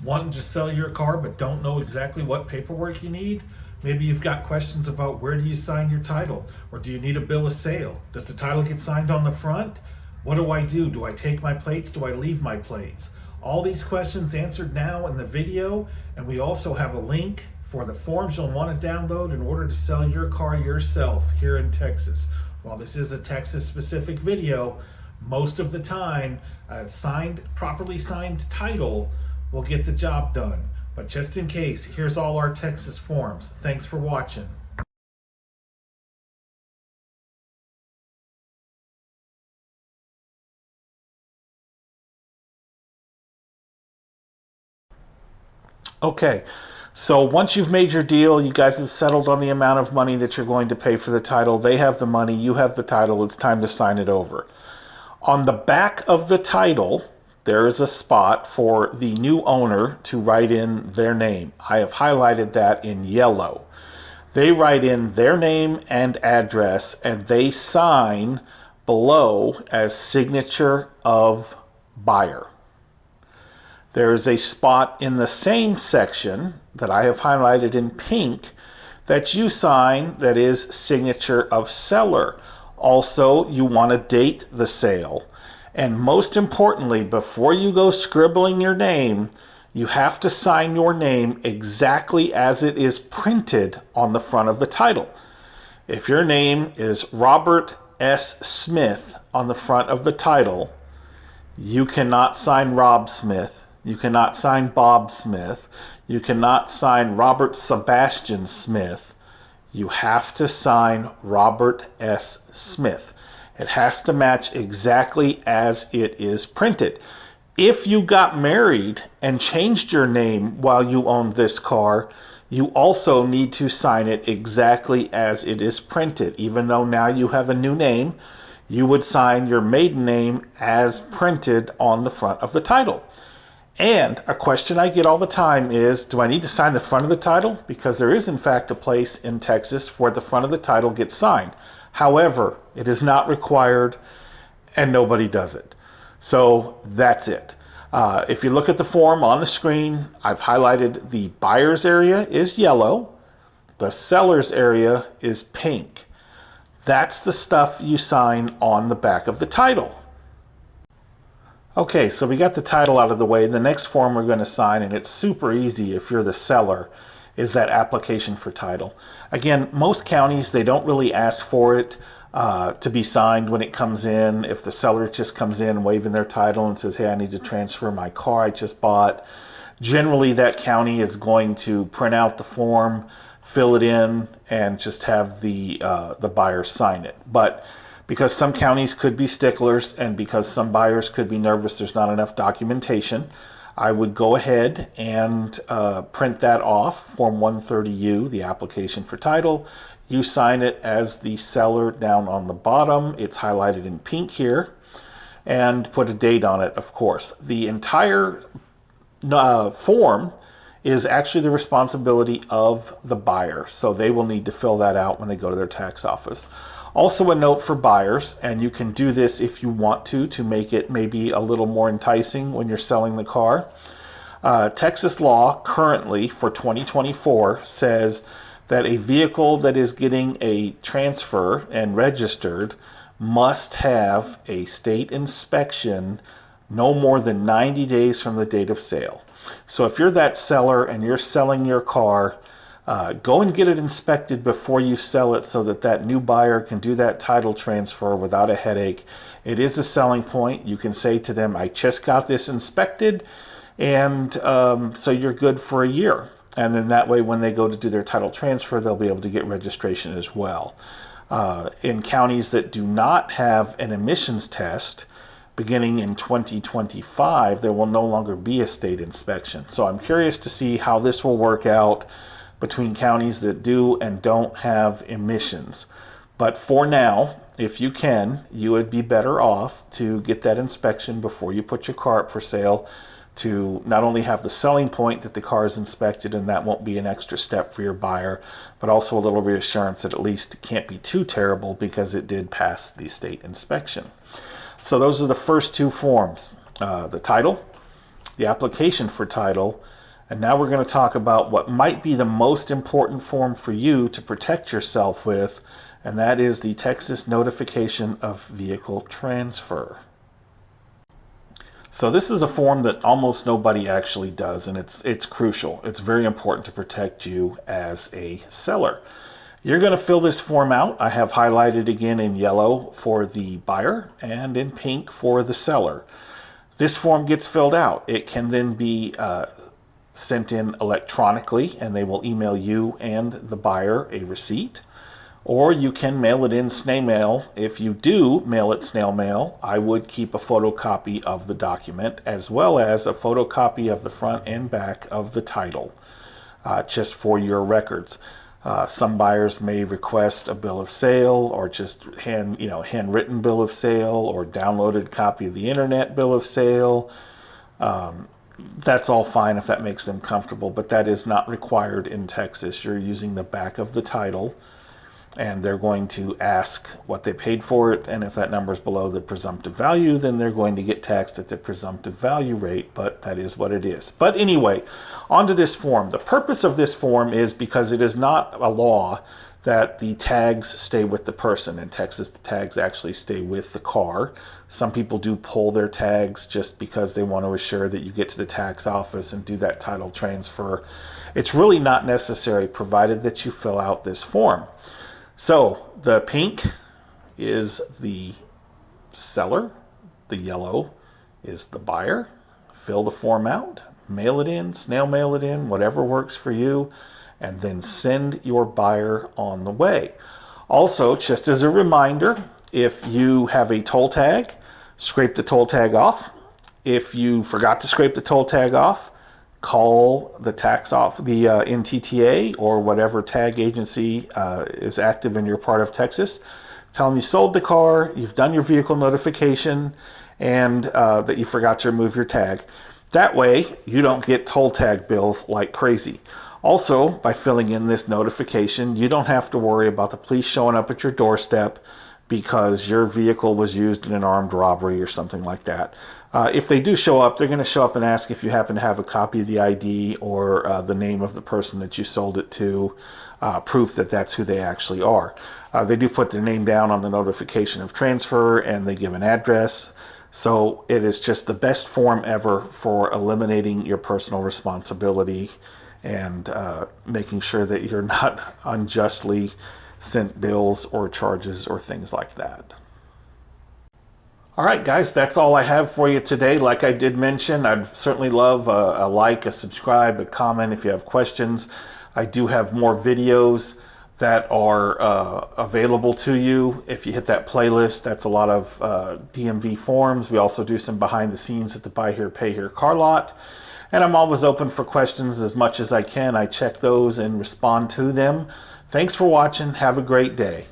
Wanting to sell your car but don't know exactly what paperwork you need? Maybe you've got questions about where do you sign your title? Or do you need a bill of sale? Does the title get signed on the front? What do I do? Do I take my plates? Do I leave my plates? All these questions answered now in the video, and we also have a link for the forms you'll want to download in order to sell your car yourself here in Texas. While this is a Texas specific video, most of the time a properly signed title will get the job done. But just in case, here's all our Texas forms. Thanks for watching. Okay, so once you've made your deal, you guys have settled on the amount of money that you're going to pay for the title. They have the money, you have the title, it's time to sign it over. On the back of the title, there is a spot for the new owner to write in their name. I have highlighted that in yellow. They write in their name and address, and they sign below as signature of buyer. There is a spot in the same section that I have highlighted in pink that you sign that is signature of seller. Also, you want to date the sale. And most importantly, before you go scribbling your name, you have to sign your name exactly as it is printed on the front of the title. If your name is Robert S. Smith on the front of the title, you cannot sign Rob Smith. You cannot sign Bob Smith. You cannot sign Robert Sebastian Smith. You have to sign Robert S. Smith. It has to match exactly as it is printed. If you got married and changed your name while you owned this car, you also need to sign it exactly as it is printed. Even though now you have a new name, you would sign your maiden name as printed on the front of the title. And a question I get all the time is, do I need to sign the front of the title? Because there is in fact a place in Texas where the front of the title gets signed. However, it is not required and nobody does it. So that's it. If you look at the form on the screen, I've highlighted the buyer's area is yellow. The seller's area is pink. That's the stuff you sign on the back of the title. Okay, so we got the title out of the way. The next form we're going to sign, and it's super easy if you're the seller, is that application for title. Again, most counties, they don't really ask for it to be signed when it comes in. If the seller just comes in waving their title and says, hey, I need to transfer my car I just bought, generally that county is going to print out the form, fill it in, and just have the buyer sign it. But because some counties could be sticklers and because some buyers could be nervous there's not enough documentation, I would go ahead and print that off, Form 130U, the application for title. You sign it as the seller down on the bottom. It's highlighted in pink here, and put a date on it, of course. The entire form is actually the responsibility of the buyer, so they will need to fill that out when they go to their tax office. Also a note for buyers, and you can do this if you want to make it maybe a little more enticing when you're selling the car. Texas law currently for 2024 says that a vehicle that is getting a transfer and registered must have a state inspection no more than 90 days from the date of sale. So if you're that seller and you're selling your car, go and get it inspected before you sell it so that that new buyer can do that title transfer without a headache. It is a selling point. You can say to them, I just got this inspected, and so you're good for a year. And then that way when they go to do their title transfer, they'll be able to get registration as well. In counties that do not have an emissions test, beginning in 2025, there will no longer be a state inspection. So I'm curious to see how this will work out between counties that do and don't have emissions. But for now, if you can, you would be better off to get that inspection before you put your car up for sale, to not only have the selling point that the car is inspected and that won't be an extra step for your buyer, but also a little reassurance that at least it can't be too terrible because it did pass the state inspection. So those are the first two forms, the title the application for title. And now we're going to talk about what might be the most important form for you to protect yourself with, and that is the Texas Notification of Vehicle Transfer. So this is a form that almost nobody actually does, and it's crucial. It's very important to protect you as a seller. You're going to fill this form out. I have highlighted again in yellow for the buyer and in pink for the seller. This form gets filled out. It can then be sent in electronically, and they will email you and the buyer a receipt. Or you can mail it in snail mail. If you do mail it snail mail, I would keep a photocopy of the document as well as a photocopy of the front and back of the title, just for your records. Some buyers may request a bill of sale or just handwritten bill of sale or downloaded copy of the internet bill of sale. That's all fine if that makes them comfortable, but that is not required in Texas. You're using the back of the title, and they're going to ask what they paid for it, and if that number is below the presumptive value, then they're going to get taxed at the presumptive value rate, but that is what it is. But anyway, onto this form. The purpose of this form is because it is not a law that the tags stay with the person. In Texas, the tags actually stay with the car. Some people do pull their tags just because they want to assure that you get to the tax office and do that title transfer. It's really not necessary, provided that you fill out this form. So the pink is the seller, the yellow is the buyer. Fill the form out, mail it in, snail mail it in, whatever works for you, and then send your buyer on the way. Also, just as a reminder, if you have a toll tag, scrape the toll tag off. If you forgot to scrape the toll tag off, call the tax off the NTTA or whatever tag agency is active in your part of Texas. Tell them you sold the car, you've done your vehicle notification, and that you forgot to remove your tag. That way, you don't get toll tag bills like crazy. Also, by filling in this notification, you don't have to worry about the police showing up at your doorstep because your vehicle was used in an armed robbery or something like that. If they do show up, they're going to show up and ask if you happen to have a copy of the ID or the name of the person that you sold it to, proof that that's who they actually are. They do put their name down on the notification of transfer, and they give an address. So it is just the best form ever for eliminating your personal responsibility and making sure that you're not unjustly sent bills or charges or things like that. All right, guys, that's all I have for you today. Like I did mention, I'd certainly love a like, a subscribe, a comment if you have questions. I do have more videos that are available to you. If you hit that playlist, that's a lot of DMV forms. We also do some behind the scenes at the Buy Here, Pay Here car lot. And I'm always open for questions as much as I can. I check those and respond to them. Thanks for watching. Have a great day.